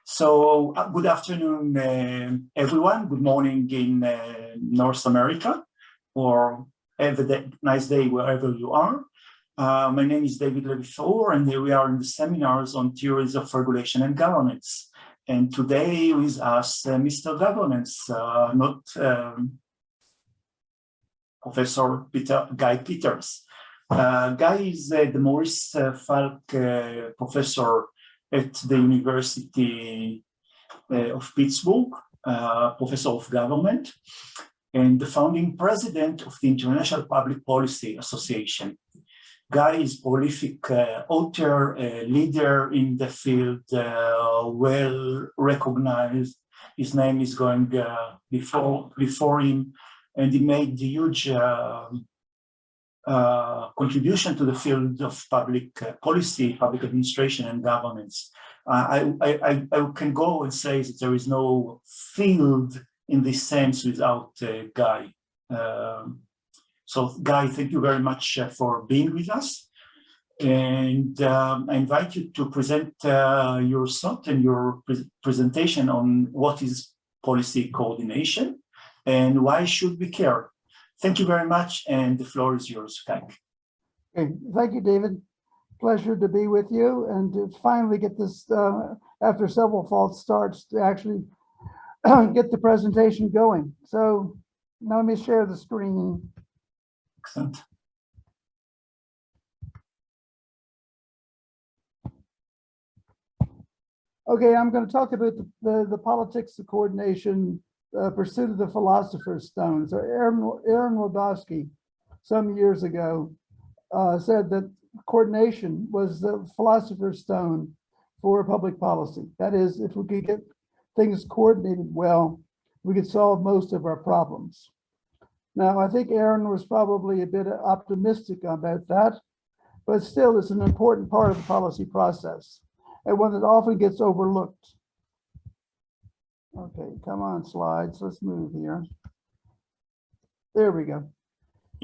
So good afternoon, everyone. Good morning in North America, or have a nice day wherever you are. My name is David Levy-Thor, and here we are in the seminars on theories of regulation and governance. And today with us, Mr. Governance, not Professor Guy Peters. Guy is the Maurice Falk Professor at the University of Pittsburgh, Professor of Government, and the founding president of the International Public Policy Association. Guy is prolific author, leader in the field, well recognized. His name is going before him, and he made the huge contribution to the field of public policy, public administration, and governance. I can go and say that there is no field in this sense without Guy. So Guy, thank you very much for being with us. And I invite you to present your thought and your presentation on what is policy coordination and why should we care. Thank you very much, and the floor is yours, Guy. Okay. Thank you, David. Pleasure to be with you and to finally get this, after several false starts, to actually get the presentation going. So now let me share the screen. Excellent. Okay, I'm going to talk about the politics of coordination, pursuit of the philosopher's stone. So Aaron Wodowski, some years ago, said that coordination was the philosopher's stone for public policy. That is, if we could get things coordinated well, we could solve most of our problems. Now, I think Aaron was probably a bit optimistic about that, but still it's an important part of the policy process and one that often gets overlooked. Okay, come on, slides. Let's move here. There we go.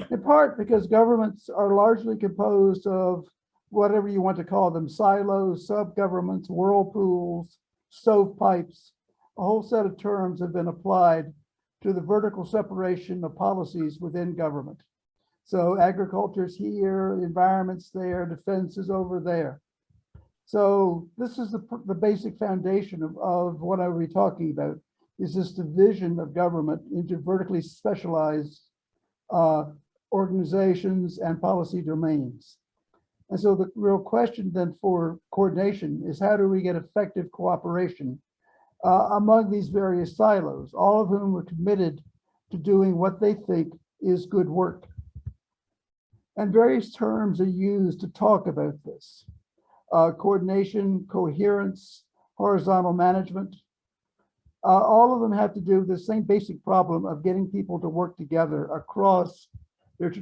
In part because governments are largely composed of whatever you want to call them, silos, sub-governments, whirlpools, stovepipes. A whole set of terms have been applied to the vertical separation of policies within government. So agriculture's here, environment's there, defense is over there. So this is the basic foundation of what I will be talking about, is this division of government into vertically specialized organizations and policy domains. And so the real question then for coordination is, how do we get effective cooperation among these various silos, all of whom are committed to doing what they think is good work? And various terms are used to talk about this. Coordination, coherence, horizontal management. All of them have to do with the same basic problem of getting people to work together across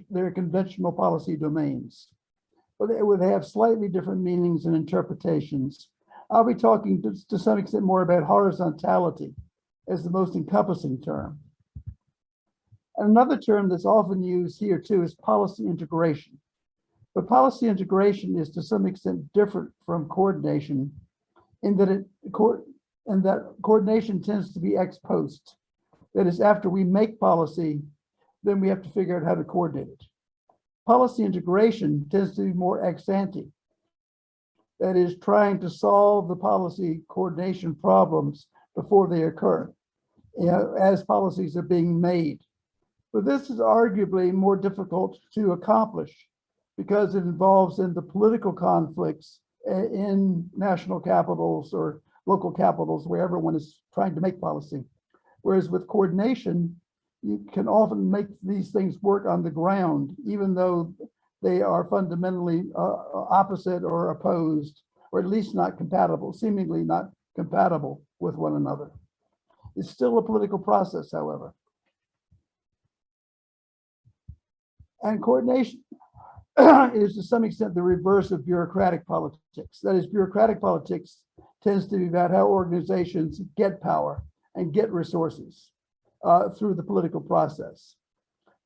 their conventional policy domains. But they have slightly different meanings and interpretations. I'll be talking to some extent more about horizontality as the most encompassing term. And another term that's often used here too is policy integration. But policy integration is to some extent different from coordination in that coordination tends to be ex post. That is, after we make policy, then we have to figure out how to coordinate it. Policy integration tends to be more ex ante. That is, trying to solve the policy coordination problems before they occur, as policies are being made. But this is arguably more difficult to accomplish because it involves in the political conflicts in national capitals or local capitals, where everyone is trying to make policy. Whereas with coordination, you can often make these things work on the ground, even though they are fundamentally opposite or opposed, or at least not compatible, seemingly not compatible with one another. It's still a political process, however. And coordination is to some extent the reverse of bureaucratic politics. That is, bureaucratic politics tends to be about how organizations get power and get resources through the political process.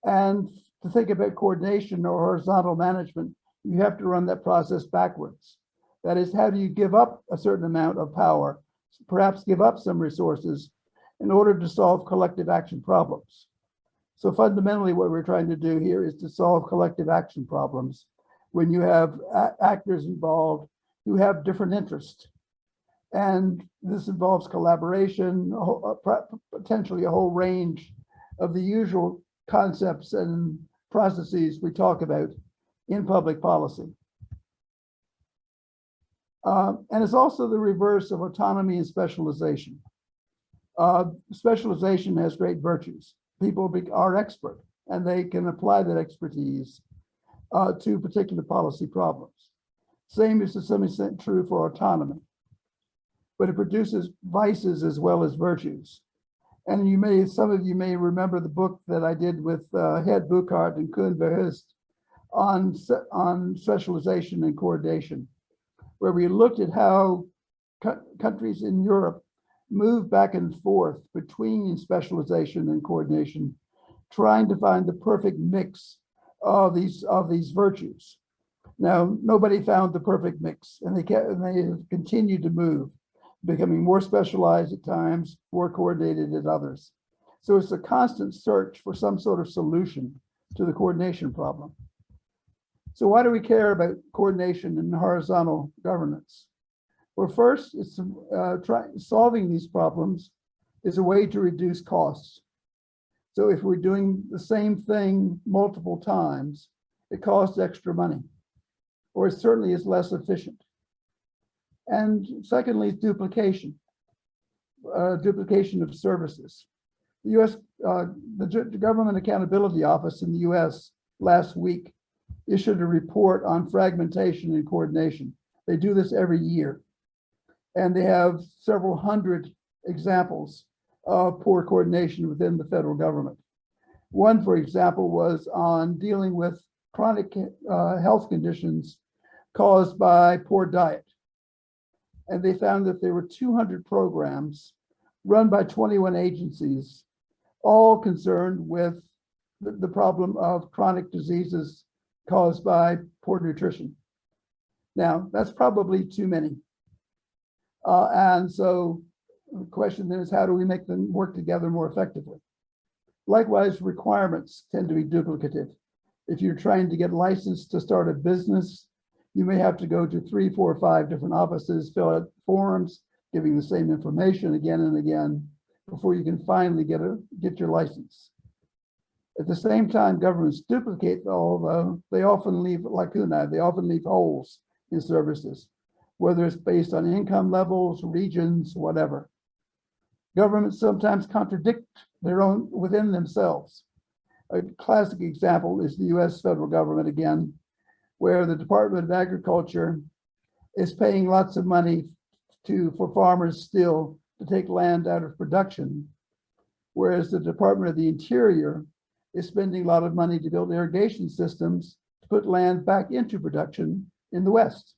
And to think about coordination or horizontal management, you have to run that process backwards. That is, how do you give up a certain amount of power perhaps give up some resources in order to solve collective action problems. So fundamentally, what we're trying to do here is to solve collective action problems when you have actors involved who have different interests. And this involves collaboration, potentially a whole range of the usual concepts and processes we talk about in public policy. And it's also the reverse of autonomy and specialization. Specialization has great virtues. People are expert and they can apply that expertise to particular policy problems. Same is to some extent true for autonomy, but it produces vices as well as virtues. And some of you may remember the book that I did with Head Buchart and Kuhn Verhust on specialization and coordination, where we looked at how countries in Europe move back and forth between specialization and coordination, trying to find the perfect mix of these virtues. Now, nobody found the perfect mix, and they have continued to move, becoming more specialized at times, more coordinated at others. So it's a constant search for some sort of solution to the coordination problem. So why do we care about coordination and horizontal governance? Well, first, it's solving these problems is a way to reduce costs. So if we're doing the same thing multiple times, it costs extra money, or it certainly is less efficient. And secondly, duplication, duplication of services. The U.S. The Government Accountability Office in the U.S. last week issued a report on fragmentation and coordination. They do this every year, and they have several hundred examples of poor coordination within the federal government. One, for example, was on dealing with chronic health conditions caused by poor diet. And they found that there were 200 programs run by 21 agencies, all concerned with the problem of chronic diseases caused by poor nutrition. Now, that's probably too many. And so the question then is, how do we make them work together more effectively? Likewise, requirements tend to be duplicative. If you're trying to get licensed to start a business, you may have to go to 3, 4, 5 different offices, fill out forms, giving the same information again and again before you can finally get your license. At the same time, governments duplicate all, they often leave lacunae, they often leave holes in services, whether it's based on income levels, regions, whatever. Governments sometimes contradict their own within themselves. A classic example is the US federal government again, where the Department of Agriculture is paying lots of money for farmers still to take land out of production, whereas the Department of the Interior is spending a lot of money to build irrigation systems to put land back into production in the West.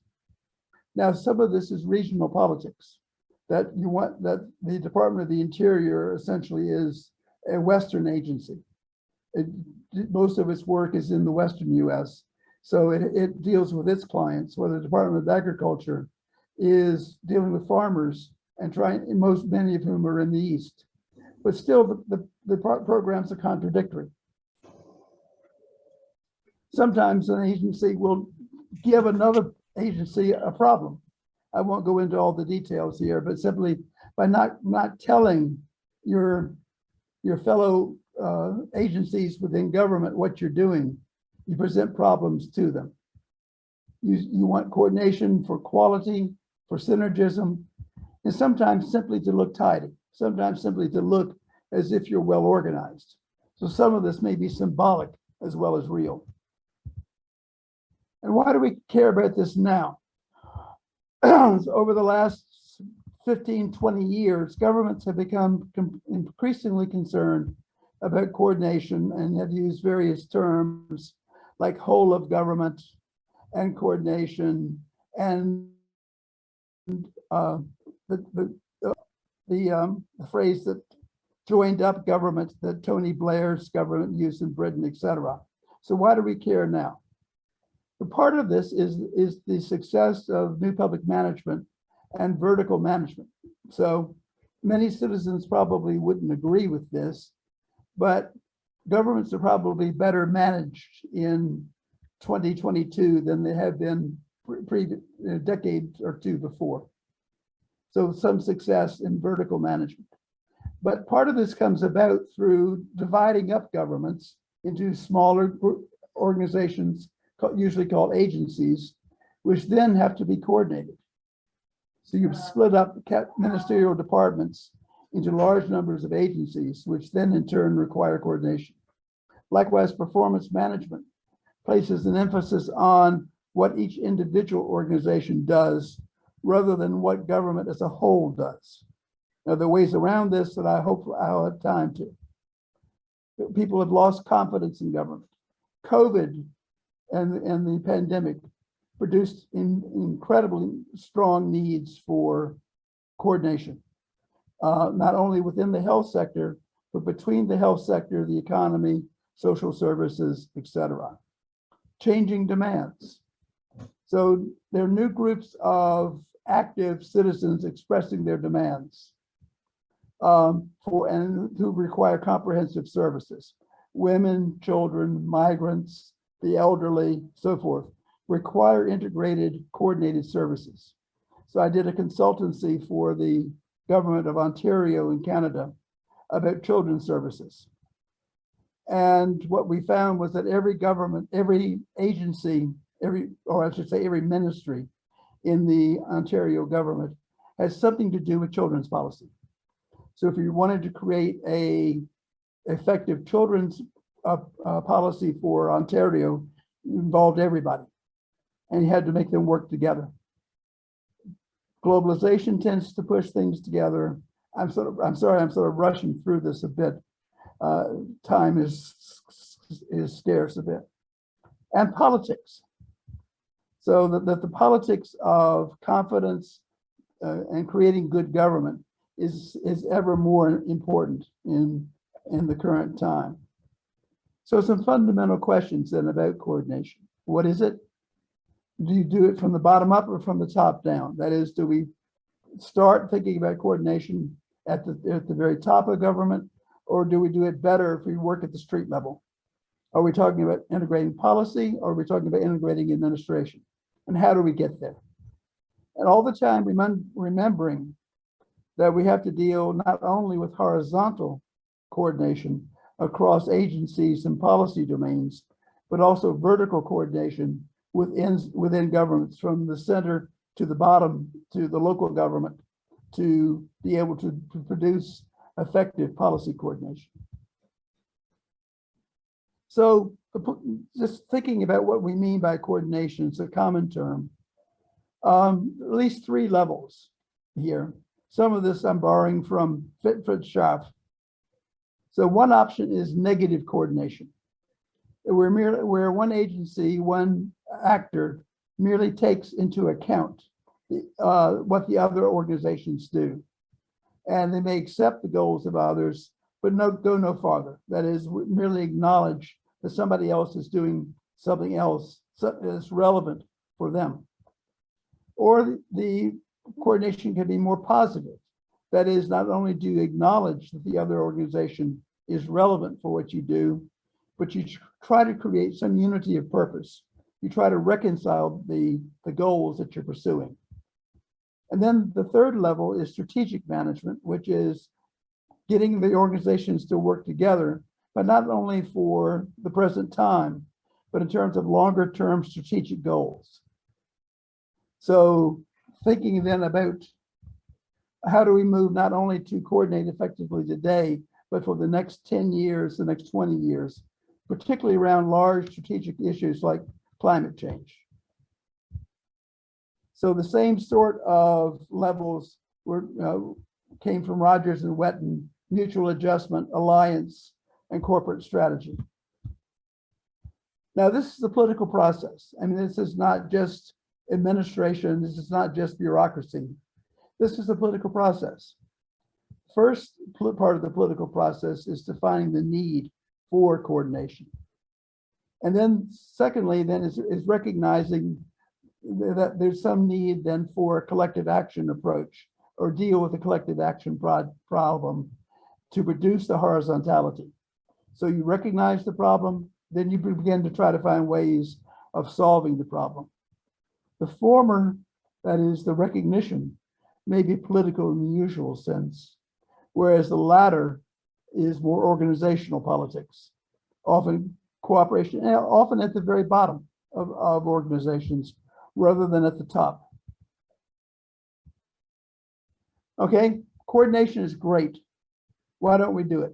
Now, some of this is regional politics, that the Department of the Interior essentially is a Western agency. Most of its work is in the Western US. So it deals with its clients, where the Department of Agriculture is dealing with farmers and many of whom are in the East. But still, the programs are contradictory. Sometimes an agency will give another agency a problem. I won't go into all the details here, but simply by not telling your fellow agencies within government what you're doing, you present problems to them. You want coordination for quality, for synergism, and sometimes simply to look tidy, sometimes simply to look as if you're well organized. So some of this may be symbolic as well as real. And why do we care about this now? Over the last 15, 20 years, governments have become increasingly concerned about coordination and have used various terms like whole of government and coordination and the phrase that joined up government that Tony Blair's government used in Britain, etc. So why do we care now? The part of this is the success of new public management and vertical management. So many citizens probably wouldn't agree with this, but governments are probably better managed in 2022 than they have been a decade or two before. So some success in vertical management. But part of this comes about through dividing up governments into smaller organizations, usually called agencies, which then have to be coordinated. So you've split up ministerial departments into large numbers of agencies, which then in turn require coordination. Likewise, performance management places an emphasis on what each individual organization does rather than what government as a whole does. Now, there are ways around this that I hope I'll have time to. People have lost confidence in government. COVID and the pandemic produced incredibly strong needs for coordination, not only within the health sector, but between the health sector, the economy, social services, etc. Changing demands. So there are new groups of active citizens expressing their demands and who require comprehensive services. Women, children, migrants, the elderly, so forth, require integrated, coordinated services. So I did a consultancy for the government of Ontario in Canada about children's services. And what we found was that every government, every agency, every ministry in the Ontario government has something to do with children's policy. So if you wanted to create a effective children's policy for Ontario, you involved everybody, and you had to make them work together. Globalization tends to push things together. I'm sorry, I'm sort of rushing through this a bit. Time is scarce a bit. And politics. So that the politics of confidence and creating good government is ever more important in the current time. So some fundamental questions then about coordination. What is it? Do you do it from the bottom up or from the top down? That is, do we start thinking about coordination at the very top of government, or do we do it better if we work at the street level? Are we talking about integrating policy, or are we talking about integrating administration? And how do we get there? And all the time remembering that we have to deal not only with horizontal coordination across agencies and policy domains, but also vertical coordination within governments, from the center to the bottom to the local government, to be able to produce effective policy coordination. So just thinking about what we mean by coordination, it's a common term. At least three levels here. Some of this I'm borrowing from Wittgenstein. So one option is negative coordination, where one agency, one actor merely takes into account what the other organizations do. And they may accept the goals of others, but go no farther. That is, merely acknowledge that somebody else is doing something else that's relevant for them. Or the coordination can be more positive. That is, not only do you acknowledge that the other organization is relevant for what you do, but you try to create some unity of purpose. You try to reconcile the goals that you're pursuing. And then the third level is strategic management, which is getting the organizations to work together, but not only for the present time, but in terms of longer term strategic goals. So thinking then about how do we move not only to coordinate effectively today, but for the next 10 years, the next 20 years, particularly around large strategic issues like climate change. So the same sort of levels came from Rogers and Wetton: mutual adjustment, alliance, and corporate strategy. Now, this is the political process. I mean, this is not just administration. This is not just bureaucracy. This is the political process. First part of the political process is defining the need for coordination. And then secondly, then is recognizing that there's some need then for a collective action approach or deal with the collective action problem to produce the horizontality. So you recognize the problem, then you begin to try to find ways of solving the problem. The former, that is the recognition, may be political in the usual sense, whereas the latter is more organizational politics, often cooperation, often at the very bottom of organizations rather than at the top. Okay, coordination is great. Why don't we do it?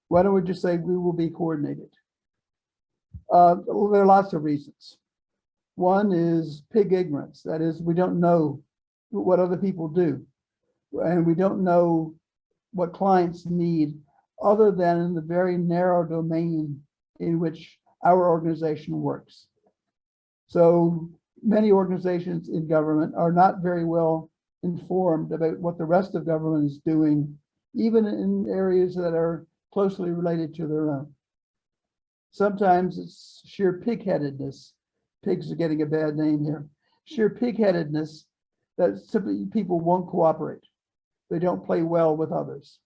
Why don't we just say we will be coordinated? Well, there are lots of reasons. One is pig ignorance. That is, we don't know what other people do, and we don't know what clients need other than in the very narrow domain in which our organization works. So many organizations in government are not very well informed about what the rest of government is doing, even in areas that are closely related to their own. Sometimes it's sheer pig-headedness. Pigs are getting a bad name here. Sheer pig-headedness that simply people won't cooperate. They don't play well with others.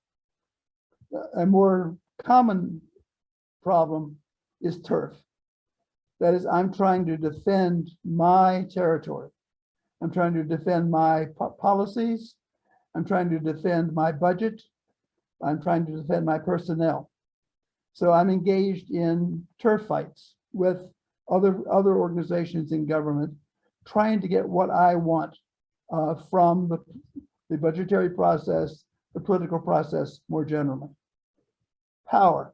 A more common problem is turf. That is, I'm trying to defend my territory. I'm trying to defend my policies. I'm trying to defend my budget. I'm trying to defend my personnel. So I'm engaged in turf fights with other organizations in government, trying to get what I want from the budgetary process, the political process more generally. Power,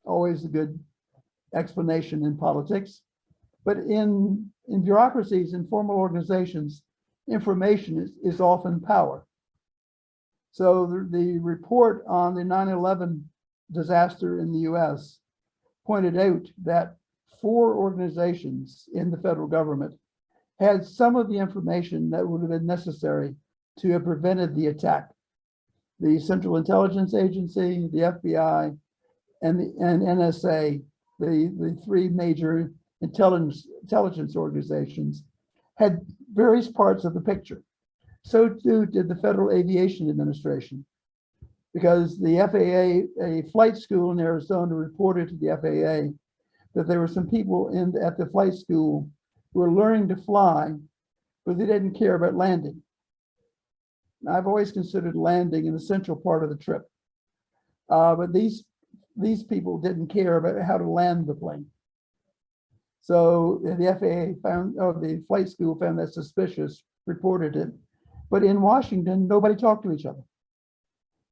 always a good explanation in politics, but in bureaucracies and formal organizations, information is often power. So the report on the 9/11 disaster in the US pointed out that 4 organizations in the federal government had some of the information that would have been necessary to have prevented the attack. The Central Intelligence Agency, the FBI, and NSA, the 3 major intelligence organizations, had various parts of the picture. So too did the Federal Aviation Administration, because the FAA, a flight school in Arizona, reported to the FAA that there were some people at the flight school who were learning to fly, but they didn't care about landing. Now, I've always considered landing an essential part of the trip, but these people didn't care about how to land the plane. So the FAA found, the flight school found that suspicious, reported it. But in Washington, nobody talked to each other.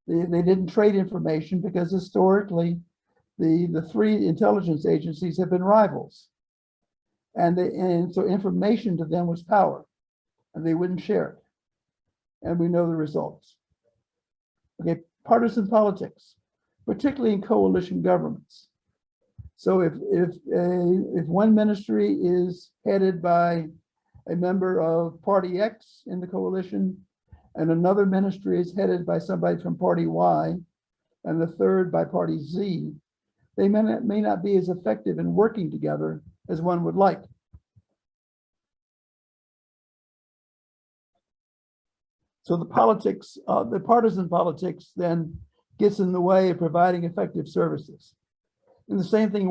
They didn't trade information because historically, the 3 intelligence agencies have been rivals. And so information to them was power, and they wouldn't share it. And we know the results. Okay, partisan politics, particularly in coalition governments. So if one ministry is headed by a member of Party X in the coalition, and another ministry is headed by somebody from Party Y, and the third by Party Z, they may not be as effective in working together as one would like. So the politics, the partisan politics then gets in the way of providing effective services. And the same thing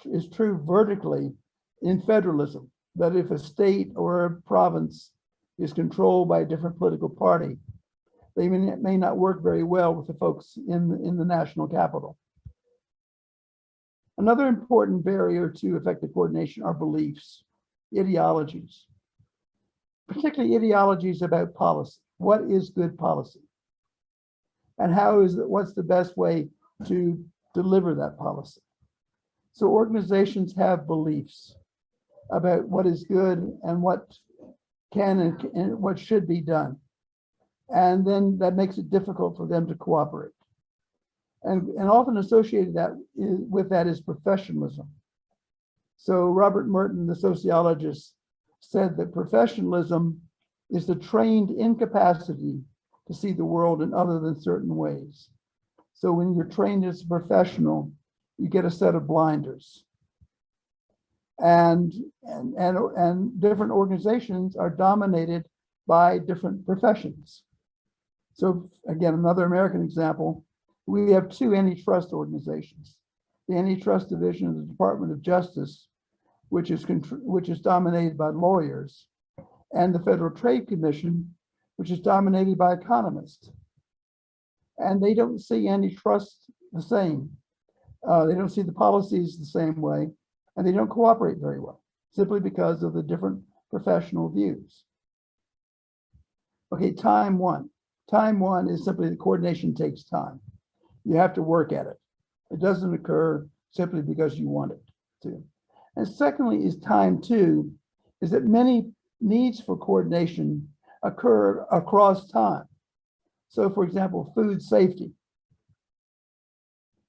is true vertically in federalism, that if a state or a province is controlled by a different political party, they may not work very well with the folks in the national capital. Another important barrier to effective coordination are beliefs, ideologies, particularly ideologies about policy. What is good policy? And what's the best way to deliver that policy? So organizations have beliefs about what is good and what can and what should be done. And then that makes it difficult for them to cooperate. And often associated with that is professionalism. So Robert Merton, the sociologist, said that professionalism is the trained incapacity to see the world in other than certain ways. So when you're trained as a professional, you get a set of blinders. And different organizations are dominated by different professions. So again, another American example, we have two antitrust organizations. The Antitrust Division of the Department of Justice, which is dominated by lawyers, and the Federal Trade Commission, which is dominated by economists. And they don't see antitrust the same. They don't see the policies the same way, and they don't cooperate very well, simply because of the different professional views. Okay, time one. Time one is simply the coordination takes time. You have to work at it. It doesn't occur simply because you want it to. And secondly is time two, is that many needs for coordination occur across time. So for example, food safety.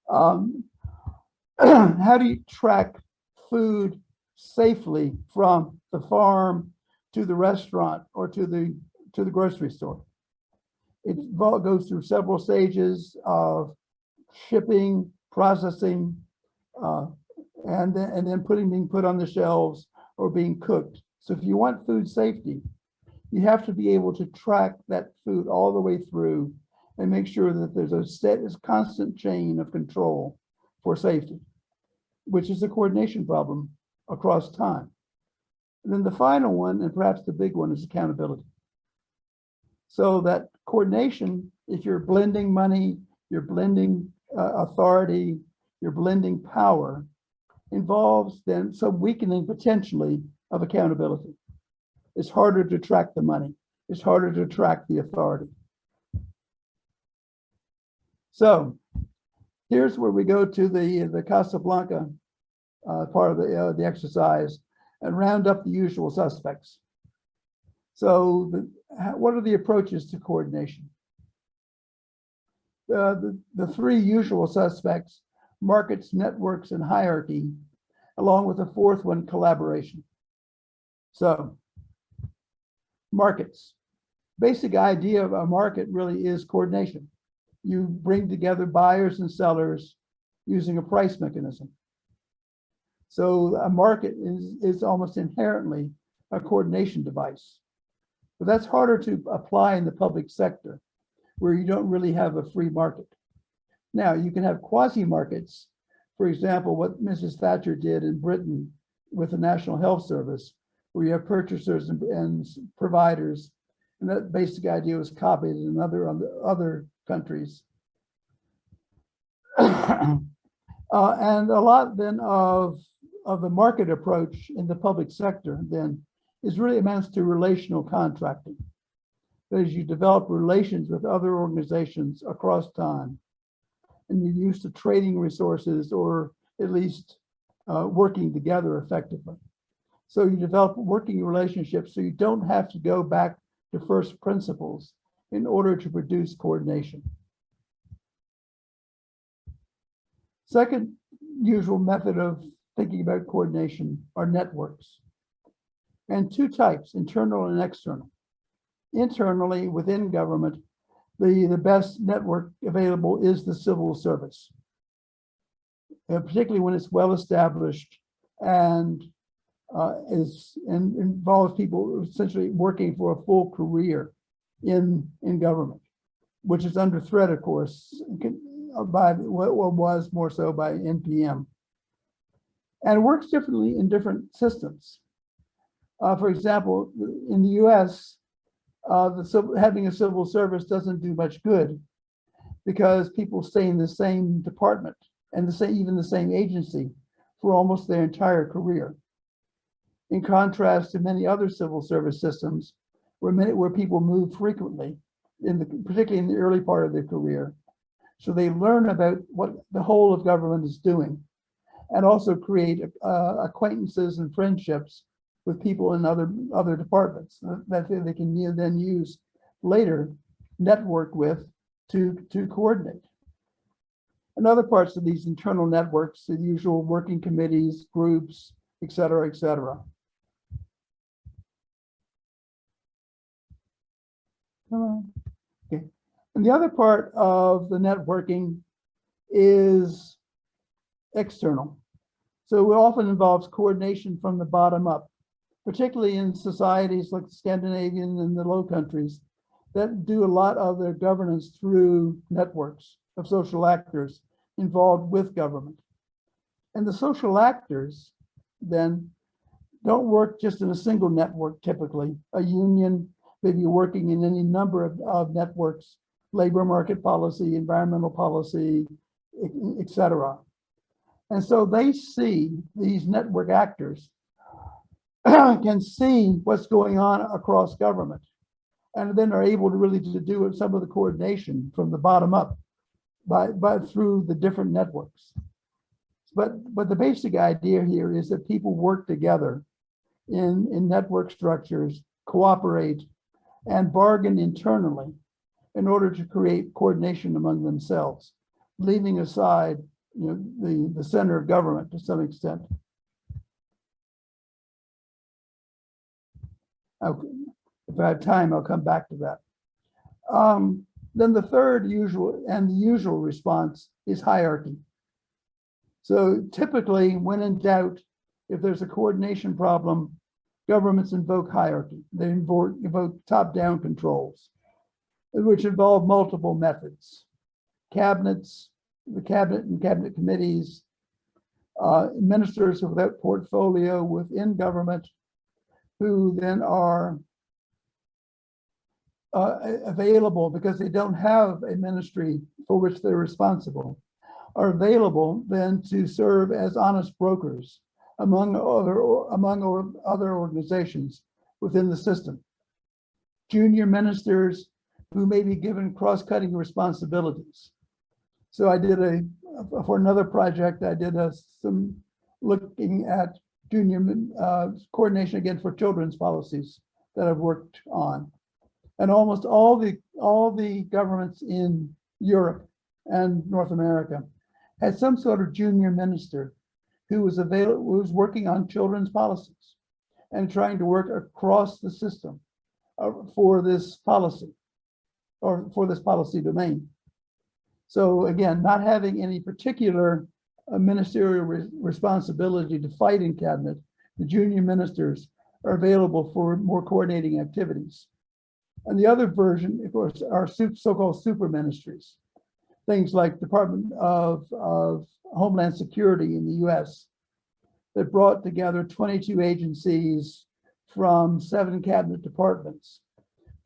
How do you track food safely from the farm to the restaurant or to the grocery store? It goes through several stages of shipping, processing, and then being put on the shelves or being cooked. So if you want food safety, you have to be able to track that food all the way through and make sure that there's a constant chain of control for safety, which is a coordination problem across time. And then the final one, and perhaps the big one, is accountability. So that coordination, if you're blending money, you're blending authority, you're blending power, involves then some weakening potentially of accountability. It's harder to track the money. It's harder to track the authority. So here's where we go to the Casablanca part of the exercise and round up the usual suspects. So what are the approaches to coordination? The three usual suspects: markets, networks, and hierarchy, along with the fourth one, collaboration. So markets. Basic idea of a market really is coordination. You bring together buyers and sellers using a price mechanism. So a market is almost inherently a coordination device. But that's harder to apply in the public sector, where you don't really have a free market. Now, you can have quasi-markets, for example, what Mrs. Thatcher did in Britain with the National Health Service, where you have purchasers and providers, and that basic idea was copied in other countries. And a lot then of the market approach in the public sector then is really amounts to relational contracting. That is, you develop relations with other organizations across time, and you're used to trading resources or at least working together effectively. So you develop working relationships so you don't have to go back to first principles in order to produce coordination. Second usual method of thinking about coordination are networks. And two types, internal and external. Internally, within government, the best network available is the civil service, particularly when it's well established and involves people essentially working for a full career in government, which is under threat, of course, by what was more so by NPM, and works differently in different systems. For example, in the U.S., having a civil service doesn't do much good because people stay in the same department and even the same agency for almost their entire career. In contrast to many other civil service systems, where people move frequently, particularly in the early part of their career, so they learn about what the whole of government is doing, and also create acquaintances and friendships with people in other departments that they can then use later, network with to coordinate. And other parts of these internal networks, the usual working committees, groups, et cetera, et cetera. Okay. And the other part of the networking is external. So it often involves coordination from the bottom up, particularly in societies like the Scandinavian and the Low Countries. that do a lot of their governance through networks of social actors involved with government. And the social actors then don't work just in a single network, typically. A union may be working in any number of networks, labor market policy, environmental policy, et cetera. And so they see, these network actors can see what's going on across government, and then are able to really to do some of the coordination from the bottom up by through the different networks. But the basic idea here is that people work together in network structures, cooperate, and bargain internally in order to create coordination among themselves, leaving aside, you know, the center of government to some extent. If I have time, I'll come back to that. Then the third usual response is hierarchy. So typically, when in doubt, if there's a coordination problem, governments invoke hierarchy. They invoke top-down controls, which involve multiple methods. Cabinets, the cabinet and cabinet committees, ministers without portfolio within government, who then are available because they don't have a ministry for which they're responsible, are available then to serve as honest brokers among other organizations within the system. Junior ministers who may be given cross-cutting responsibilities. So I did for another project, I did some looking at junior coordination again for children's policies that I've worked on. And almost all the governments in Europe and North America had some sort of junior minister who was working on children's policies and trying to work across the system for this policy or for this policy domain. So again, not having any particular ministerial responsibility to fight in cabinet, the junior ministers are available for more coordinating activities. And the other version, of course, are so-called super ministries. Things like Department of Homeland Security in the US that brought together 22 agencies from 7 cabinet departments,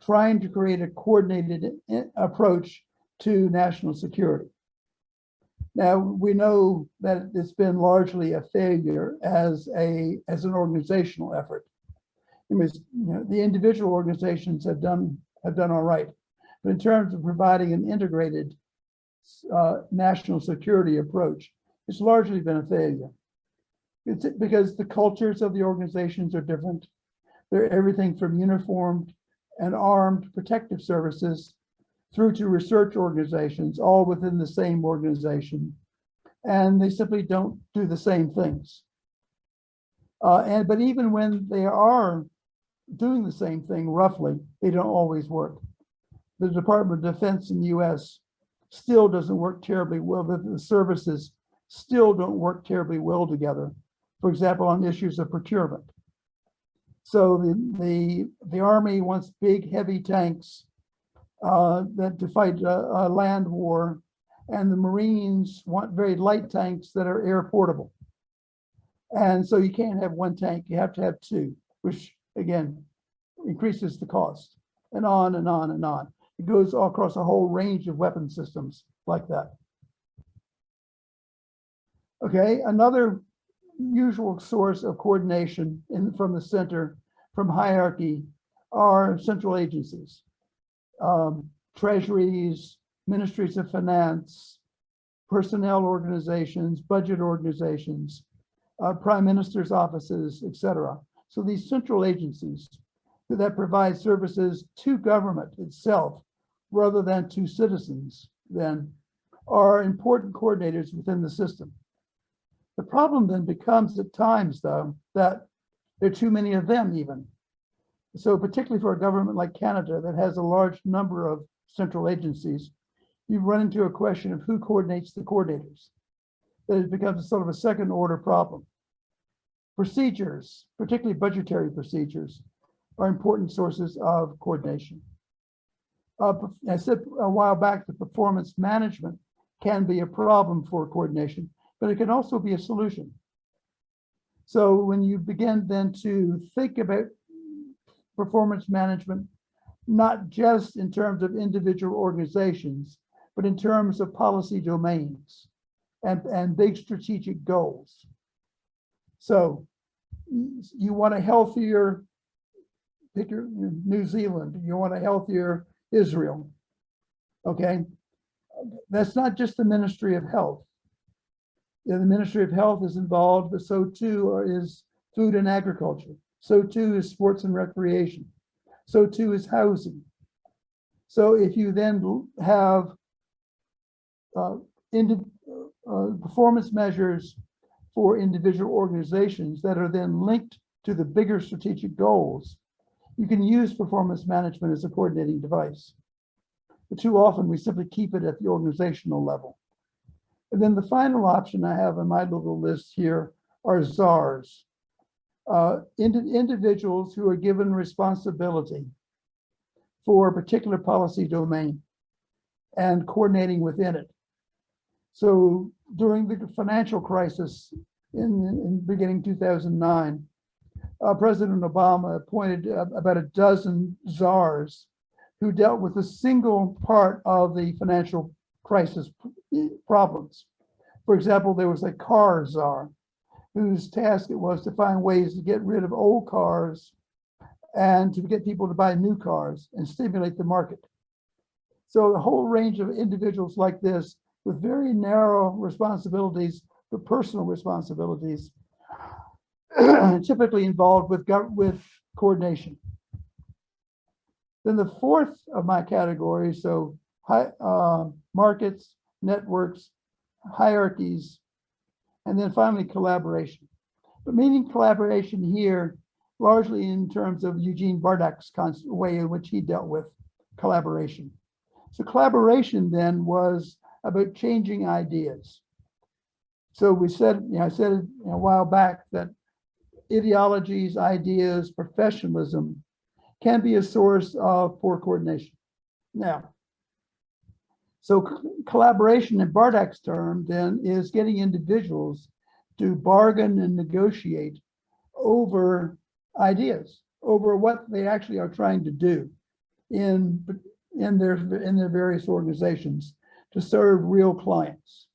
trying to create a coordinated approach to national security. Now, we know that it's been largely a failure as an organizational effort. It was, you know, the individual organizations have done all right, but in terms of providing an integrated national security approach, it's largely been a failure. It's because the cultures of the organizations are different. They're everything from uniformed and armed protective services through to research organizations, all within the same organization, and they simply don't do the same things. But even when they are doing the same thing roughly, they don't always work. The Department of Defense in the US still doesn't work terribly well. The services still don't work terribly well together, for example, on issues of procurement. So the Army wants big, heavy tanks to fight a land war, and the Marines want very light tanks that are air portable. And so you can't have one tank, you have to have 2, which again increases the cost, and on and on and on. It goes all across a whole range of weapon systems like that. Okay, another usual source of coordination from the center, from hierarchy, are central agencies. Treasuries, ministries of finance, personnel organizations, budget organizations, prime minister's offices, etc. So these central agencies that provide services to government itself rather than to citizens then are important coordinators within the system. The problem then becomes at times, though, that there are too many of them even. So particularly for a government like Canada that has a large number of central agencies, you run into a question of who coordinates the coordinators. That it becomes sort of a second order problem. Procedures, particularly budgetary procedures, are important sources of coordination. I said a while back that performance management can be a problem for coordination, but it can also be a solution. So when you begin then to think about performance management, not just in terms of individual organizations, but in terms of policy domains and big strategic goals. So you want a healthier, pick your New Zealand, you want a healthier Israel, okay? That's not just the Ministry of Health. The Ministry of Health is involved, but so too is food and agriculture. So too is sports and recreation. So too is housing. So if you then have performance measures for individual organizations that are then linked to the bigger strategic goals, you can use performance management as a coordinating device. But too often we simply keep it at the organizational level. And then the final option I have on my little list here are czars, individuals who are given responsibility for a particular policy domain and coordinating within it. So during the financial crisis in beginning 2009, President Obama appointed about a dozen czars who dealt with a single part of the financial crisis problems. For example, there was a car czar whose task it was to find ways to get rid of old cars and to get people to buy new cars and stimulate the market. So a whole range of individuals like this with very narrow responsibilities, but personal responsibilities, typically involved with coordination. Then the fourth of my categories, so markets, networks, hierarchies, and then finally collaboration. But meaning collaboration here, largely in terms of Eugene Bardak's way in which he dealt with collaboration. So collaboration then was about changing ideas. So we said, I said a while back that ideologies, ideas, professionalism can be a source of poor coordination. Now, so collaboration in Bardak's term then is getting individuals to bargain and negotiate over ideas, over what they actually are trying to do in their various organizations to serve real clients.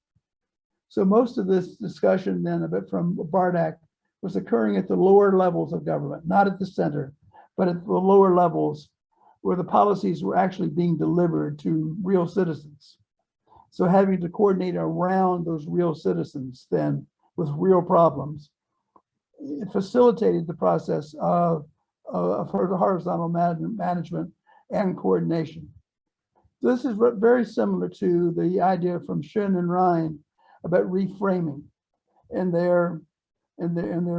So most of this discussion then from Bardak was occurring at the lower levels of government, not at the center, but at the lower levels where the policies were actually being delivered to real citizens. So having to coordinate around those real citizens then with real problems, it facilitated the process of horizontal management and coordination. This is very similar to the idea from Schoen and Ryan about reframing in their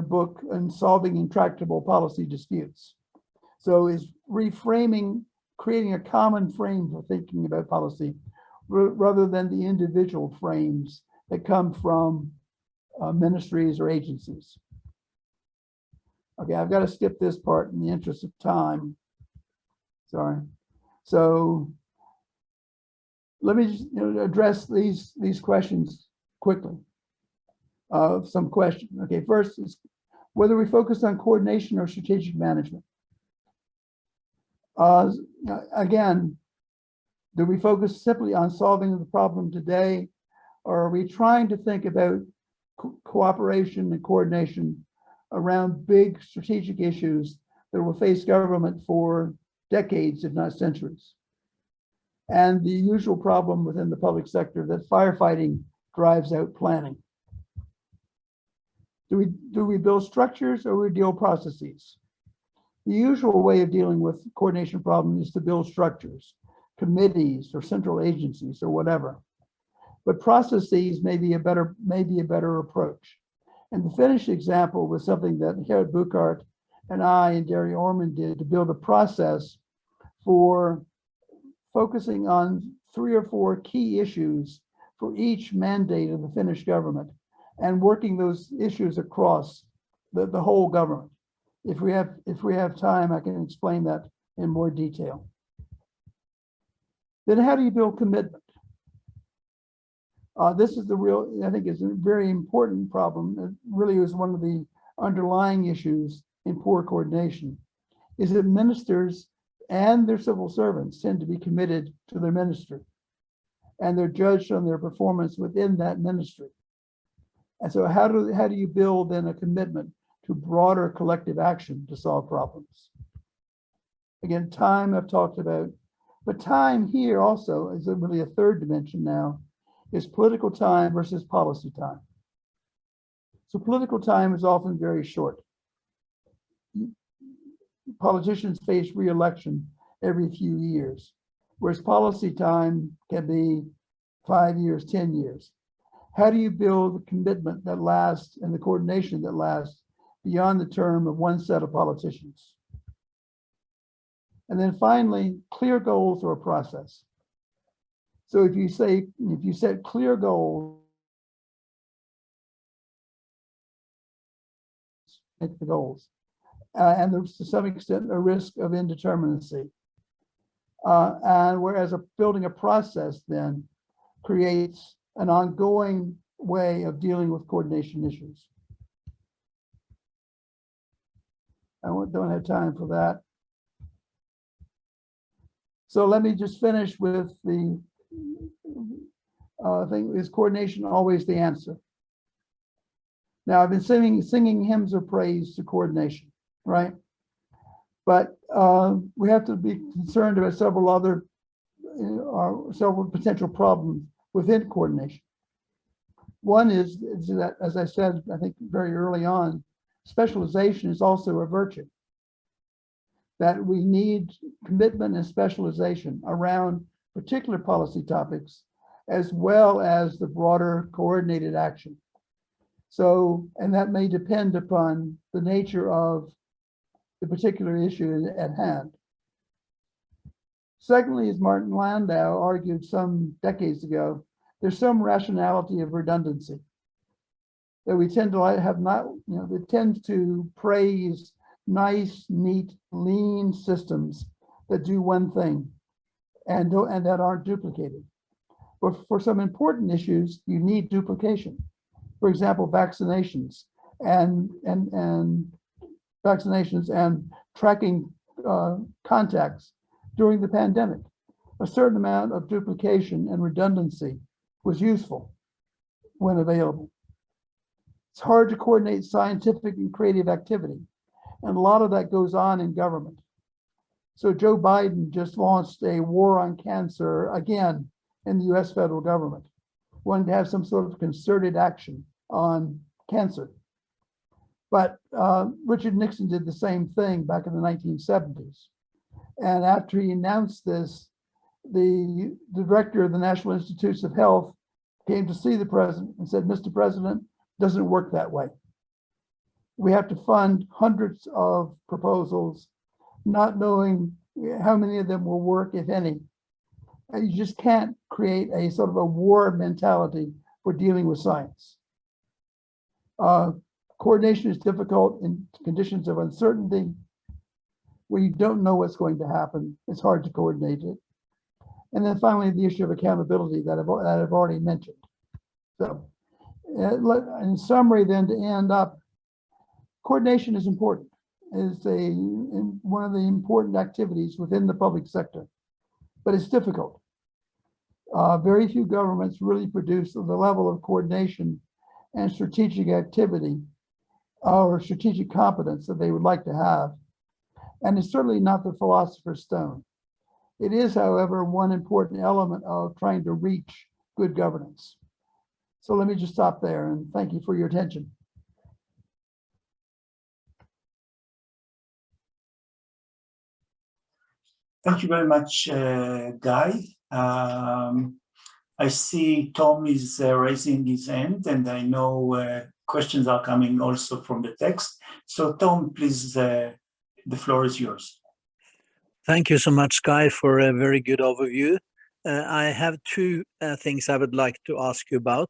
book on solving intractable policy disputes. So is reframing, creating a common frame for thinking about policy rather than the individual frames that come from ministries or agencies. Okay, I've got to skip this part in the interest of time. Sorry. So let me just address these questions quickly. Some questions. Okay, first is whether we focus on coordination or strategic management. Again, do we focus simply on solving the problem today, or are we trying to think about cooperation and coordination around big strategic issues that will face government for decades, if not centuries? And the usual problem within the public sector that firefighting drives out planning. Do we build structures or we build processes? The usual way of dealing with coordination problems is to build structures, committees or central agencies or whatever. But processes may be a better approach. And the finished example was something that Gerrit Burkhardt and I and Gary Orman did to build a process for focusing on 3 or 4 key issues for each mandate of the Finnish government and working those issues across the whole government. If we have time, I can explain that in more detail. Then how do you build commitment? This is the real, I think it's a very important problem. It really is one of the underlying issues in poor coordination, is that ministers and their civil servants tend to be committed to their ministry, and they're judged on their performance within that ministry. And so how do you build then a commitment to broader collective action to solve problems? Again, time I've talked about, but time here also is really a third dimension now, is political time versus policy time. So political time is often very short. Politicians face re-election every few years, whereas policy time can be 5 years, 10 years. How do you build the commitment that lasts and the coordination that lasts beyond the term of one set of politicians? And then finally, clear goals or a process. So if you set clear goals, make the goals, and there's to some extent a risk of indeterminacy. And whereas building a process then creates an ongoing way of dealing with coordination issues. I don't have time for that. So let me just finish with the thing, is coordination always the answer? Now, I've been singing hymns of praise to coordination, right? But we have to be concerned about several other, several potential problems within coordination. One is that, as I said, I think very early on, specialization is also a virtue. That we need commitment and specialization around particular policy topics, as well as the broader coordinated action. So, and that may depend upon the nature of the particular issue at hand. Secondly, as Martin Landau argued some decades ago, there's some rationality of redundancy. That we tend to have not, we tend to praise nice, neat, lean systems that do one thing and that aren't duplicated. But for some important issues, you need duplication. For example, vaccinations and tracking contacts during the pandemic. A certain amount of duplication and redundancy was useful when available. It's hard to coordinate scientific and creative activity, and a lot of that goes on in government. So Joe Biden just launched a war on cancer again in the US federal government, wanting to have some sort of concerted action on cancer. But Richard Nixon did the same thing back in the 1970s. And after he announced this, the director of the National Institutes of Health came to see the president and said, "Mr. President, it doesn't work that way. We have to fund hundreds of proposals, not knowing how many of them will work, if any. And you just can't create a sort of a war mentality for dealing with science. Coordination is difficult in conditions of uncertainty. Where you don't know what's going to happen, it's hard to coordinate it. And then finally, the issue of accountability that I've already mentioned. So in summary then, to end up, coordination is important. It's one of the important activities within the public sector, but it's difficult. Very few governments really produce the level of coordination and strategic activity or strategic competence that they would like to have. And it's certainly not the philosopher's stone. It is, however, one important element of trying to reach good governance. So let me just stop there and thank you for your attention. Thank you very much, Guy. I see Tom is raising his hand, and I know questions are coming also from the text. So Tom, please, the floor is yours. Thank you so much, Guy, for a very good overview. I have two things I would like to ask you about.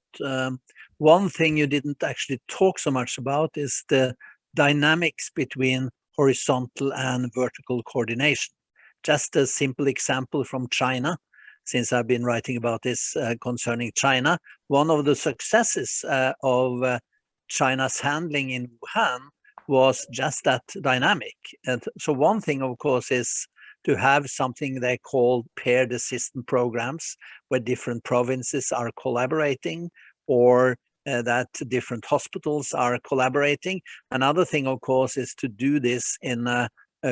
One thing you didn't actually talk so much about is the dynamics between horizontal and vertical coordination. Just a simple example from China. since I've been writing about this concerning China. One of the successes of China's handling in Wuhan was just that dynamic. And so one thing, of course, is to have something they call paired assistance programs, where different provinces are collaborating, or that different hospitals are collaborating. Another thing, of course, is to do this in a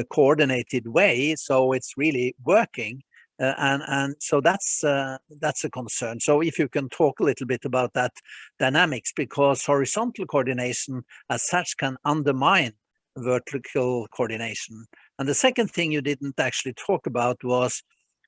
coordinated way, so it's really working. And so that's a concern. So if you can talk a little bit about that dynamics, because horizontal coordination as such can undermine vertical coordination. And the second thing you didn't actually talk about was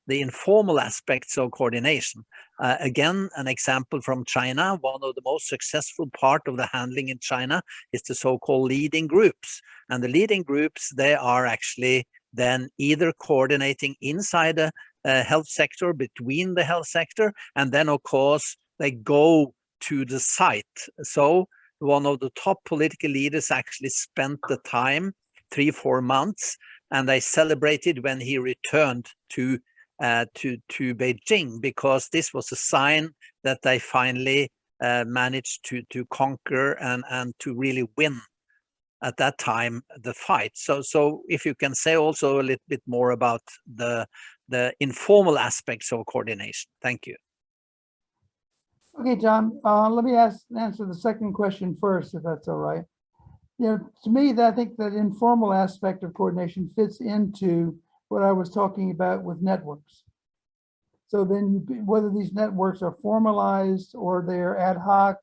the informal aspects of coordination. Again, an example from China. One of the most successful part of the handling in China is the so-called leading groups. And the leading groups, they are actually then either coordinating inside the health sector, between the health sector, and then of course they go to the site. So one of the top political leaders actually spent the time, 3-4 months, and they celebrated when he returned to Beijing, because this was a sign that they finally managed to conquer and to really win at that time the fight. So if you can say also a little bit more about the informal aspects of coordination. Thank you. Okay, John, let me answer the second question first, if that's all right. You know, to me, I think that informal aspect of coordination fits into what I was talking about with networks. So then whether these networks are formalized or they're ad hoc,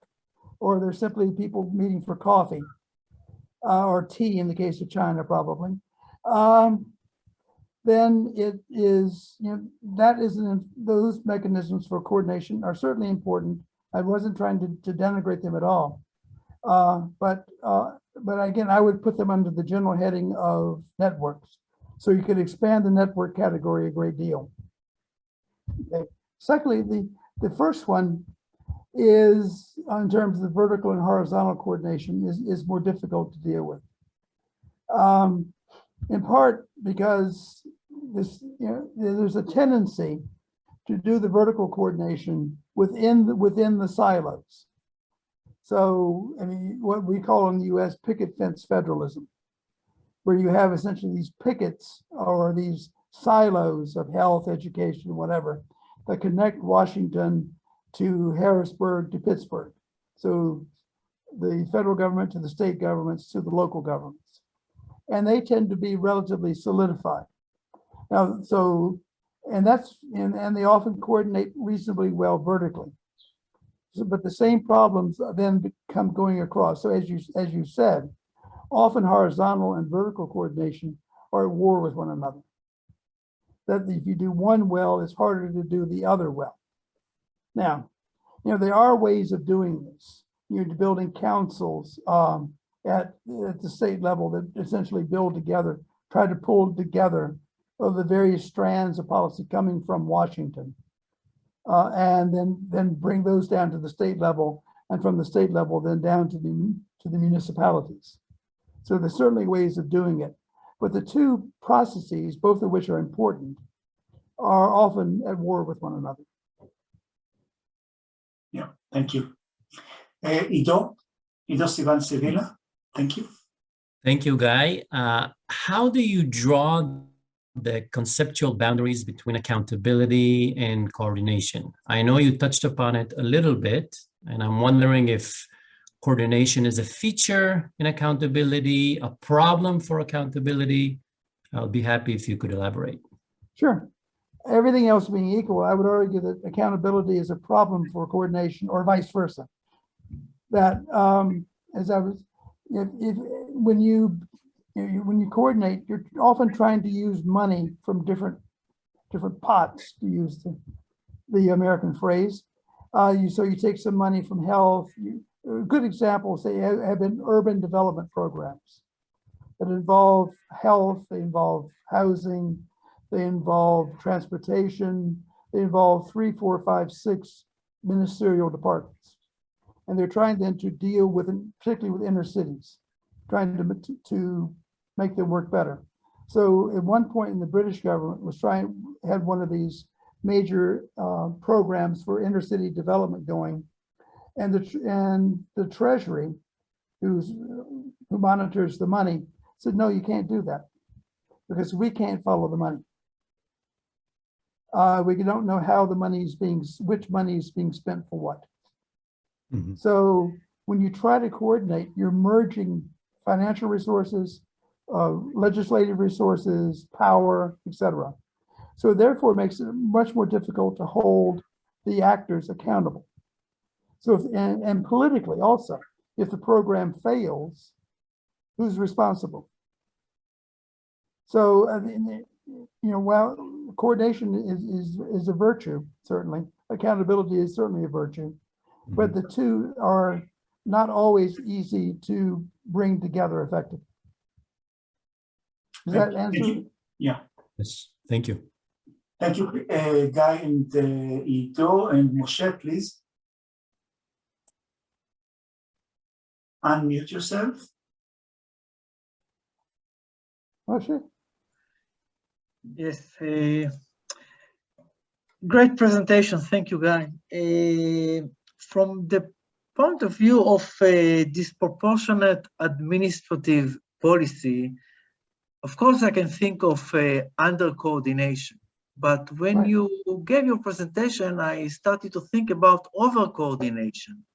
or they're simply people meeting for coffee or tea in the case of China, probably, then it is, you know, that is those mechanisms for coordination are certainly important. I wasn't trying to denigrate them at all. But again, I would put them under the general heading of networks. So you could expand the network category a great deal. Okay. Secondly, the first one is, in terms of the vertical and horizontal coordination, is more difficult to deal with. In part because this, you know, there's a tendency to do the vertical coordination within the silos. So, I mean, what we call in the US picket fence federalism, where you have essentially these pickets or these silos of health, education, whatever, that connect Washington to Harrisburg to Pittsburgh. So the federal government to the state governments to the local governments. And they tend to be relatively solidified. Now, so, and they often coordinate reasonably well vertically. So, but the same problems then become going across. So as you said, often horizontal and vertical coordination are at war with one another. That if you do one well, it's harder to do the other well. Now, you know, there are ways of doing this. You're building councils at the state level that essentially build together, try to pull together of the various strands of policy coming from Washington, and then bring those down to the state level, and from the state level then down to the municipalities. So there's certainly ways of doing it, but the two processes, both of which are important, are often at war with one another. Yeah, thank you. Ido Sivan Sevilla, thank you. Thank you, Guy. How do you draw the conceptual boundaries between accountability and coordination? I know you touched upon it a little bit, and I'm wondering if coordination is a feature in accountability, a problem for accountability. I'll be happy if you could elaborate. Sure. Everything else being equal, I would argue that accountability is a problem for coordination, or vice versa. That when you coordinate, you're often trying to use money from different pots, to use the American phrase. So you take some money from health. Good examples, they have been urban development programs that involve health, they involve housing, they involve transportation, they involve 3, 4, 5, 6 ministerial departments. And they're trying then to deal with, particularly with inner cities, trying to make them work better. So at one point in the British government had one of these major programs for inner-city development going. And the Treasury, who monitors the money, said, no, you can't do that because we can't follow the money. We don't know how the money is which money is being spent for what. Mhm. So when you try to coordinate, you're merging financial resources, legislative resources, power, etc. So therefore, it makes it much more difficult to hold the actors accountable. So, and politically also, if the program fails, who's responsible? So, I mean, while coordination is a virtue, certainly, accountability is certainly a virtue, but the two are not always easy to bring together effectively. Does that answer? Thank you. Yeah. Yes, thank you. Thank you, Guy and Ito and Moshe, please. Unmute yourself. Moshe? Yes, great presentation. Thank you, Guy. From the point of view of disproportionate administrative policy, of course, I can think of under coordination. But when Right. you gave your presentation, I started to think about over coordination.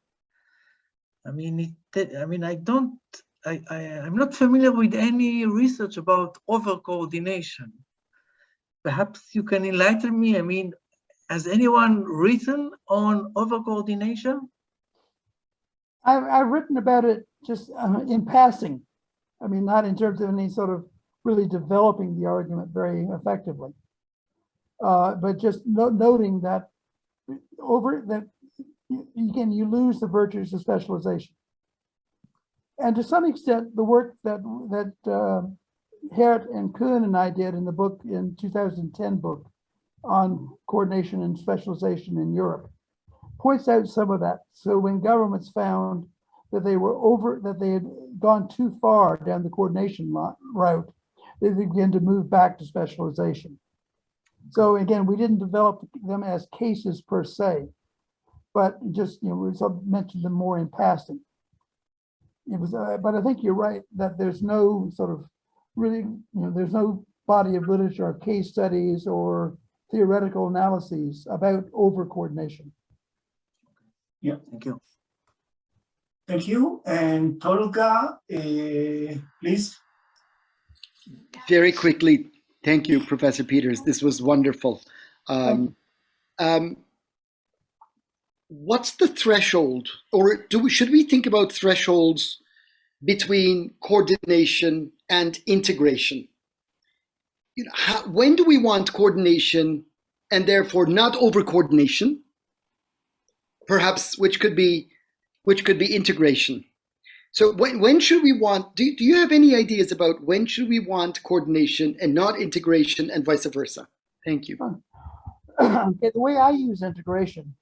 I mean, I'm not familiar with any research about over coordination. Perhaps you can enlighten me. I mean, has anyone written on over coordination? I've written about it just in passing. I mean, not in terms of any sort of really developing the argument very effectively. But just noting that you lose the virtues of specialization. And to some extent, the work that Hert and Kuhn and I did in the book, in 2010 book on coordination and specialization in Europe, points out some of that. So when governments found that they had gone too far down the coordination route, they began to move back to specialization. So again, we didn't develop them as cases per se, but just, we mentioned them more in passing. It was, but I think you're right that there's no sort of really, there's no body of literature, or case studies, or theoretical analyses about over coordination. Yeah. Thank you. Thank you. And Tolga, please. Very quickly, thank you, Professor Peters. This was wonderful. What's the threshold, or should we think about thresholds between coordination and integration? When do we want coordination and therefore not over coordination? Perhaps which could be integration. So when should we want? Do you have any ideas about when should we want coordination and not integration, and vice versa? Thank you. The way I use integration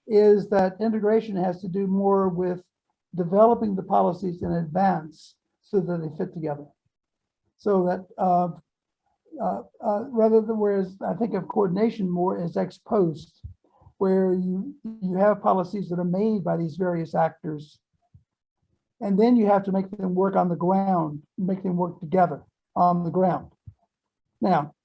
is that integration has to do more with developing the policies in advance so that they fit together. So that rather than, whereas I think of coordination more as ex post, where you have policies that are made by these various actors, and then you have to make them work on the ground, make them work together on the ground. Now,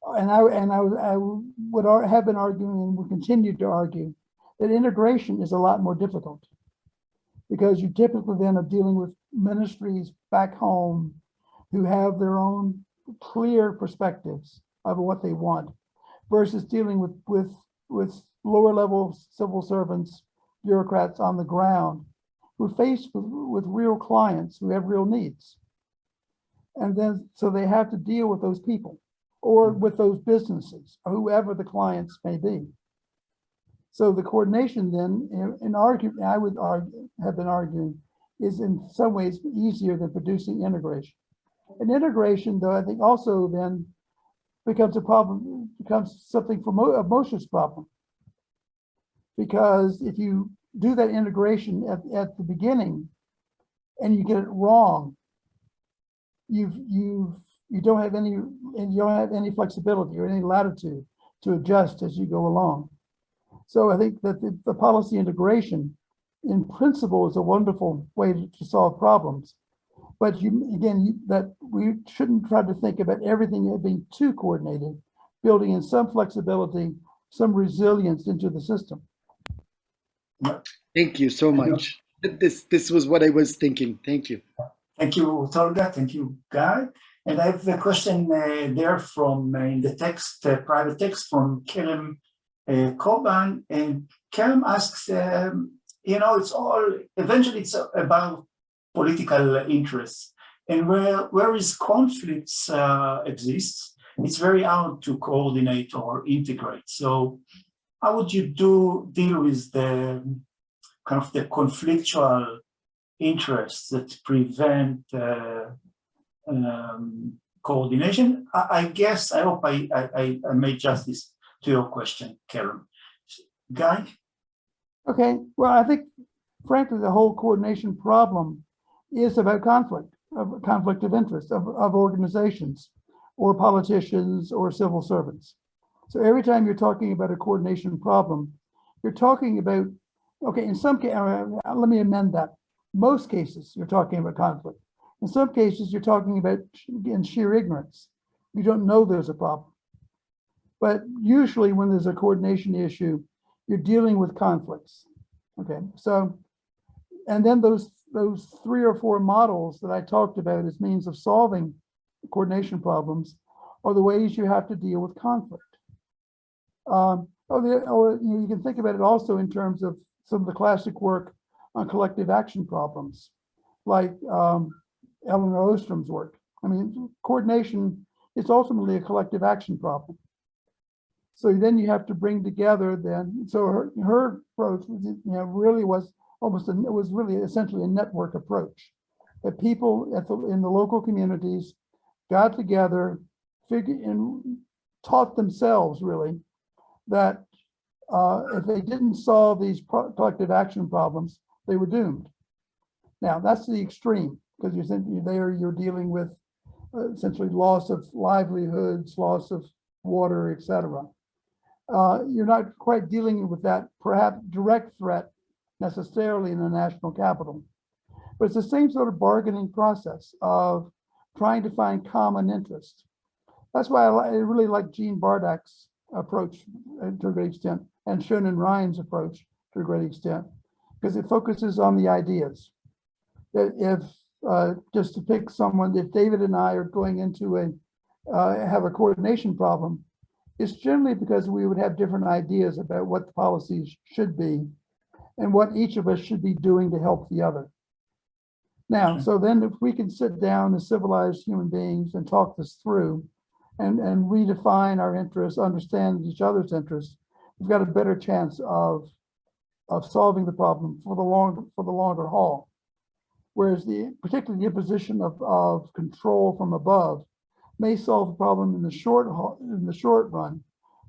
I would have been arguing and will continue to argue that integration is a lot more difficult, because you typically then are dealing with ministries back home who have their own clear perspectives of what they want, versus dealing with lower level civil servants, bureaucrats on the ground, who are faced with real clients who have real needs. And then, so they have to deal with those people or with those businesses, or whoever the clients may be. So the coordination then, I would have been arguing, is in some ways easier than producing integration. And integration, though, I think also then becomes a problem, becomes something for Moshe's problem. Because if you do that integration at the beginning and you get it wrong, you don't have any flexibility or any latitude to adjust as you go along. So I think that the policy integration in principle is a wonderful way to solve problems. But that we shouldn't try to think about everything as being too coordinated, building in some flexibility, some resilience into the system. Thank you so much. This was what I was thinking. Thank you. Thank you, Tolga. Thank you, Guy. And I have a question there from in the text, private text from Kerem Koban. And Kerem asks, it's eventually it's about political interests. And where is conflicts exists, it's very hard to coordinate or integrate. So how would you deal with the kind of the conflictual interests that prevent coordination? I hope I made justice to your question, Kerem. Guy? Okay, well, I think, frankly, the whole coordination problem is about conflict of interest of organizations or politicians or civil servants. So every time you're talking about a coordination problem, you're talking about, okay, in some cases, let me amend that. Most cases, you're talking about conflict. In some cases, you're talking about in sheer ignorance. You don't know there's a problem. But usually when there's a coordination issue, you're dealing with conflicts. Okay, so, and then those 3 or 4 models that I talked about as means of solving coordination problems are the ways you have to deal with conflict. You can think about it also in terms of some of the classic work on collective action problems, like Eleanor Ostrom's work. I mean, coordination is ultimately a collective action problem. So then you have to bring together so her approach really was really essentially a network approach, that people in the local communities got together, taught themselves really that if they didn't solve these collective action problems, they were doomed. Now that's the extreme, because you're dealing with essentially loss of livelihoods, loss of water, etc. You're not quite dealing with that perhaps direct threat necessarily in the national capital, but it's the same sort of bargaining process of trying to find common interest. That's why I really like Jean Bardak's approach to a great extent, and Shonen Ryan's approach to a great extent, because it focuses on the ideas. That if, just to pick someone, if David and I are going into have a coordination problem, it's generally because we would have different ideas about what the policies should be and what each of us should be doing to help the other. Now, so then if we can sit down as civilized human beings and talk this through and redefine our interests, understand each other's interests, we've got a better chance of solving the problem for the longer haul. Whereas particularly the imposition of control from above may solve the problem in the short run,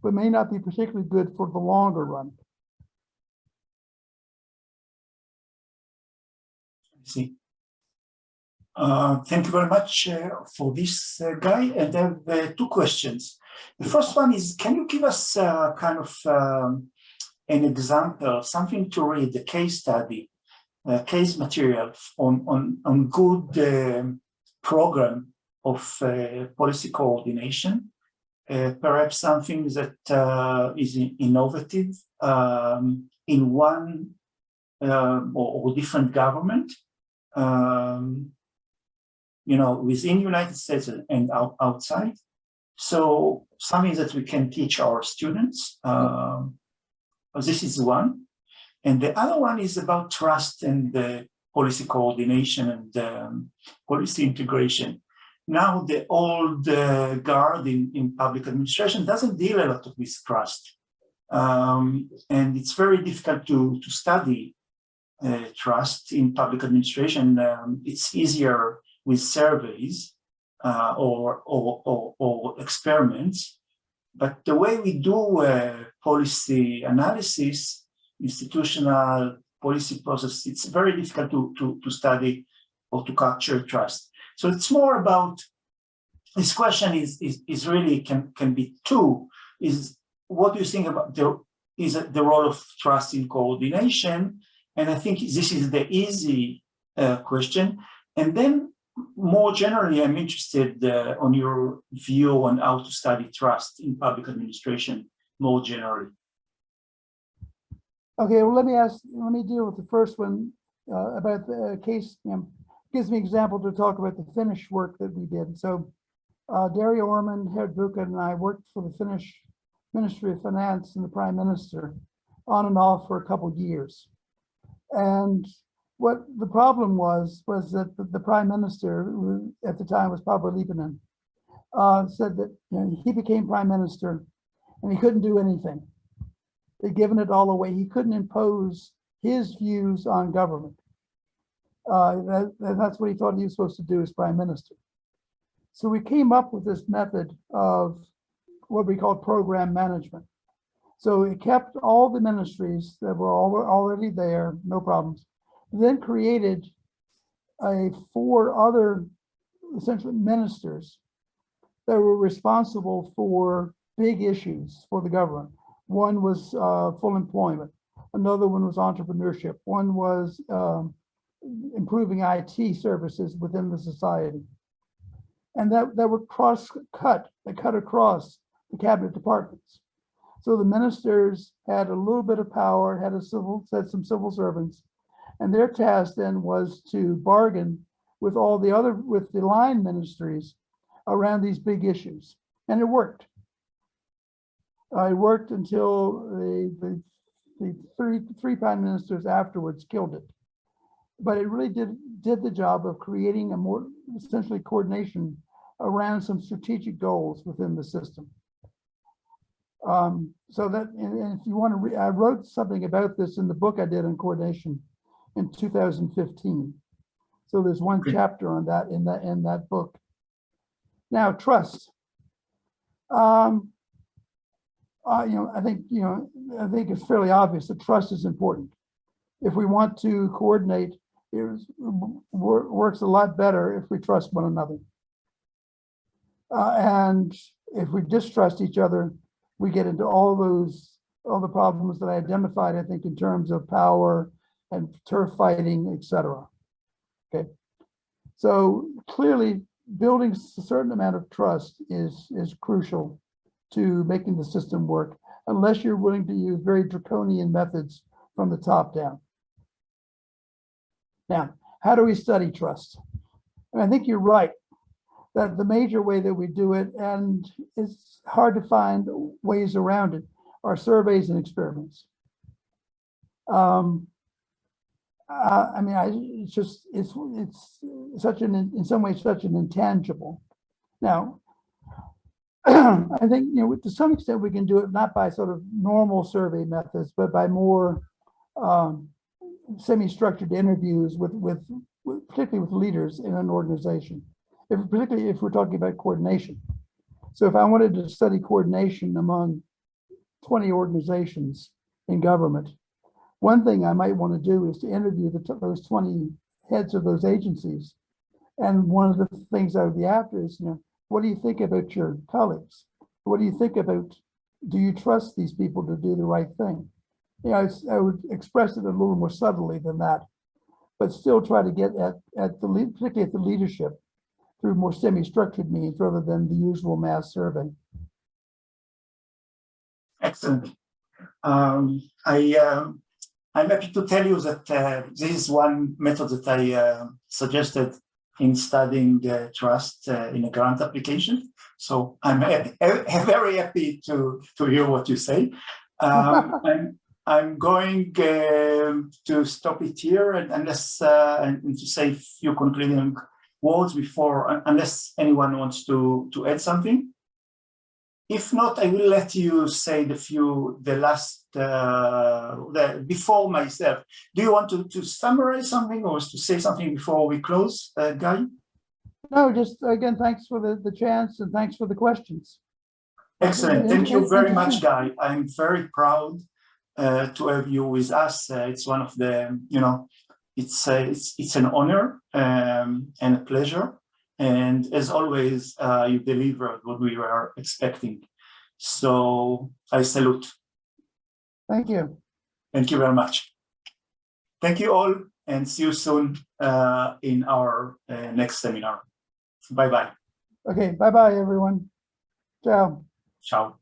but may not be particularly good for the longer run. I see. Thank you very much for this, Guy. And I have 2 questions. The first one is, can you give us kind of an example, something to read, a case study, case material on good program of policy coordination, perhaps something that is innovative in one or different government, within the United States and outside. So something that we can teach our students. This is one. And the other one is about trust and policy coordination and policy integration. Now, the old guard in public administration doesn't deal a lot with trust. And it's very difficult to study trust in public administration. It's easier with surveys or experiments. But the way we do policy analysis, institutional policy process, it's very difficult to study or to capture trust. So it's more about, this question is really can be 2, is what do you think about the role of trust in coordination? And I think this is the easy question. And then more generally, I'm interested on your view on how to study trust in public administration more generally. Okay, well, let me deal with the first one about the case. Gives me an example to talk about the Finnish work that we did. So Dario Orman, Herdruka, and I worked for the Finnish Ministry of Finance and the Prime Minister on and off for a couple of years. And what the problem was that the Prime Minister, who at the time was Paavo Lipponen, said that he became Prime Minister and he couldn't do anything. They'd given it all away. He couldn't impose his views on government. That's what he thought he was supposed to do as Prime Minister. So we came up with this method of what we call program management. So it kept all the ministries that were already there, no problems, then created 4 other essentially ministers that were responsible for big issues for the government. One was full employment. Another one was entrepreneurship. One was improving IT services within the society. And that were cut across the cabinet departments. So the ministers had a little bit of power, had some civil servants, and their task then was to bargain with the line ministries around these big issues. And it worked. It worked until the three prime ministers afterwards killed it. But it really did the job of creating a more essentially coordination around some strategic goals within the system. So that, and if you want to I wrote something about this in the book I did on coordination in 2015. So there's one chapter on that in that book. Now, trust. I think it's fairly obvious that trust is important. If we want to coordinate, it works a lot better if we trust one another. And if we distrust each other, we get into all the problems that I identified, I think, in terms of power and turf fighting, etc. Okay. So clearly, building a certain amount of trust is crucial to making the system work, unless you're willing to use very draconian methods from the top down. Now, how do we study trust? And I think you're right that the major way that we do it, and it's hard to find ways around it, are surveys and experiments. It's such in some ways such an intangible. Now, I think to some extent we can do it not by sort of normal survey methods, but by more semi-structured interviews with particularly with leaders in an organization, particularly if we're talking about coordination. So if I wanted to study coordination among 20 organizations in government, one thing I might want to do is to interview those 20 heads of those agencies. And one of the things I would be after is, what do you think about your colleagues? What do you think about, do you trust these people to do the right thing? I would express it a little more subtly than that, but still try to get particularly at the leadership through more semi-structured means rather than the usual mass survey. Excellent. I'm happy to tell you that this is one method that I suggested in studying trust in a grant application. So I'm very happy to hear what you say. I'm going to stop it here and to say a few concluding words before, unless anyone wants to add something. If not, I will let you say before myself. Do you want to summarize something or to say something before we close, Guy? No, just again, thanks for the chance and thanks for the questions. Excellent. Thank you very much, Guy. I'm very proud to have you with us. It's one of the, it's an honor and a pleasure. And as always, you delivered what we were expecting. So I salute. Thank you. Thank you very much. Thank you all, and see you soon in our next seminar. Bye-bye. Okay, bye-bye, everyone. Ciao. Ciao.